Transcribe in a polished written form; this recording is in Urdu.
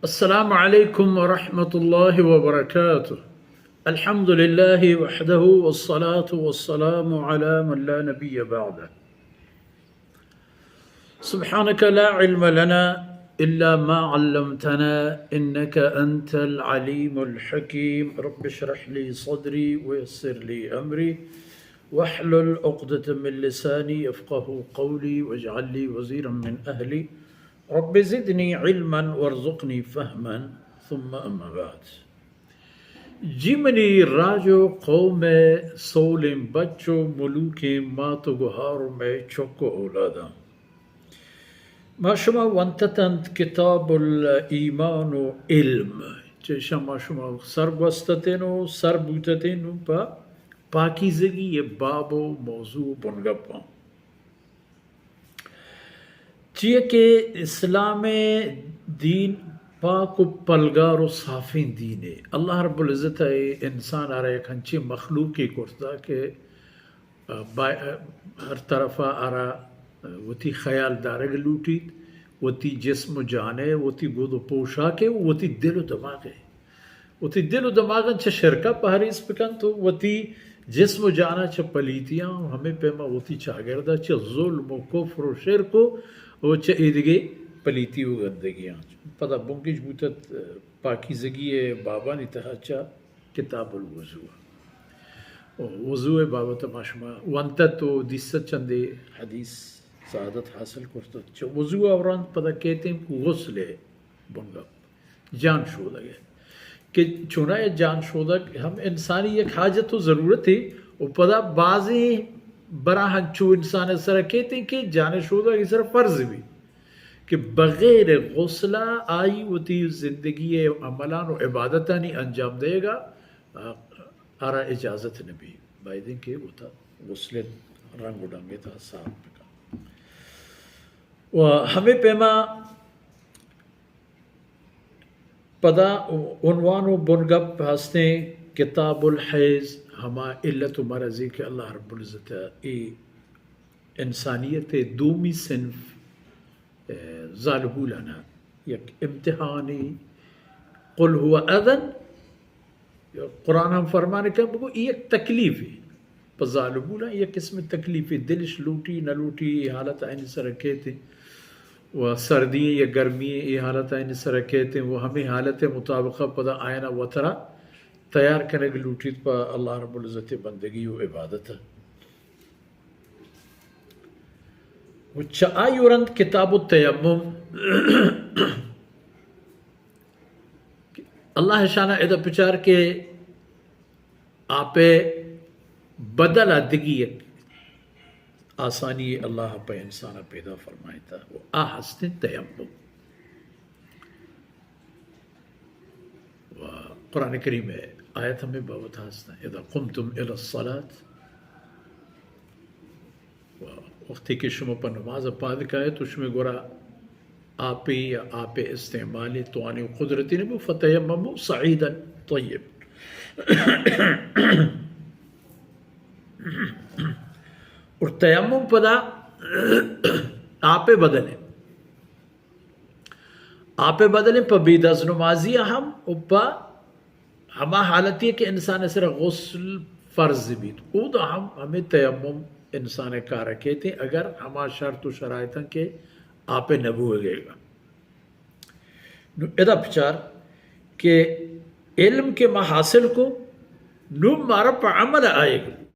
السلام عليكم ورحمة الله وبركاته. الحمد لله وحده والصلاة والسلام على من لا نبي بعده. سبحانك لا علم لنا إلا ما علمتنا إنك أنت العليم الحكيم. رب اشرح لي صدري ويسر لي أمري واحلل عقدة من لساني يفقه قولي واجعل لي وزيرا من أهلي رب زدنی علما وارزقنی فہما ثم اما بعد. جمنی راجو قوم سولم بچو ملوک ماتو گہارو میں چوکو اولادا ما شما وانتتند کتاب الایمان و علم چشا ما شما سر گوستتینو سر بوتتینو پا پاکیزگی یہ باب و موضوع بنگپا چیئے کہ اسلام دین پاک و پلگار و صافین دین ہے. اللہ رب العزت ہے انسان آرہا ایک ہنچی مخلوقی کرتا کہ ہر طرفہ آرہا وتی خیال دارگ لوٹید وتی جسم و جانے وتی بود و پوشاک وتی دل و دماغ ہے. وتی دل و دماغ چھ شرکہ پہریس پکن تو وتی جسم و جانا چھ پلیتیاں ہمیں پیما وتی چاگردہ چھ ظلم و کفر و شرک و چھ ایدگے پلیتی و گندگیاں پتہ بنکش بوتت پاکیزگی بابا نتہا چا کتاب الوضوع وضوع بابا تماشما وانتت و دیست چندے حدیث سعادت حاصل کرتا چھ وضوع اوران پتہ کہتے ہیں کہ غسل ہے بنگا جان شودہ ہے کہ چونہ جان شودہ ہم انسانی ایک حاجت و ضرورت ہے اور پتہ بعضی براہن چو انسان سر کہتے ہیں کہ جان شودہ کی سر فرض بھی کہ بغیر غسلہ آئی ہوتی زندگی عملان و عبادتانی انجام دے گا آرہ اجازت نبی بائی دن کہ وہ تھا غسل رنگ اڈنگے تھا صاحب پکا و ہمیں پیما پدا عنوان و بنگپ ہستے کتاب الحیض ہما علت و مرضی کہ اللہ رب العزت ای انسانیت دومی صنف ظالبو لنا یک امتحانی قل ہوا اذن قرآن ہم فرمانے کا بگو ایک تکلیف ہے پا ظالبو لنا ایک قسم تکلیف ہے دلش لوٹی نہ لوٹی یہ حالت آئین سر کہتے وہ سردی یا گرمی یہ حالت آئین سر کہتے وہ ہمیں حالت مطابقہ پدا آئینہ وطرہ تیار کرنے کے لوٹید پا اللہ رب العزت بندگی و عبادت ہے. وہ چائی ورند کتاب التیمم اللہ شانہ ادھا پچار کے آپے بدل دگی ایک آسانی اللہ پہ انسانہ پیدا فرمائے تھا وہ آہستن تیمم قرآن کریم ہے آیت ہمیں بہت ہستا ہے اذا قمتم الى الصلاة وقتی کہ شما پر نماز پاد کا ہے تو شما گورا آپے یا آپے استعمالی توانی قدرتی نبو فتیممو سعیدا طیب اور تیمم پدا آپے بدلیں آپے بدلیں پا بیداز نمازی ہم اوپا ہما حالتی ہے کہ انسان اسرا غسل فرض بھی او دا ہمیں تیمم انسان کارا کہتے ہیں اگر ہما شرط و شرائطاں کے آپے نبو گئے گا. ادھا پچار کہ علم کے محاصل کو نو مارا پا عمل آئے گا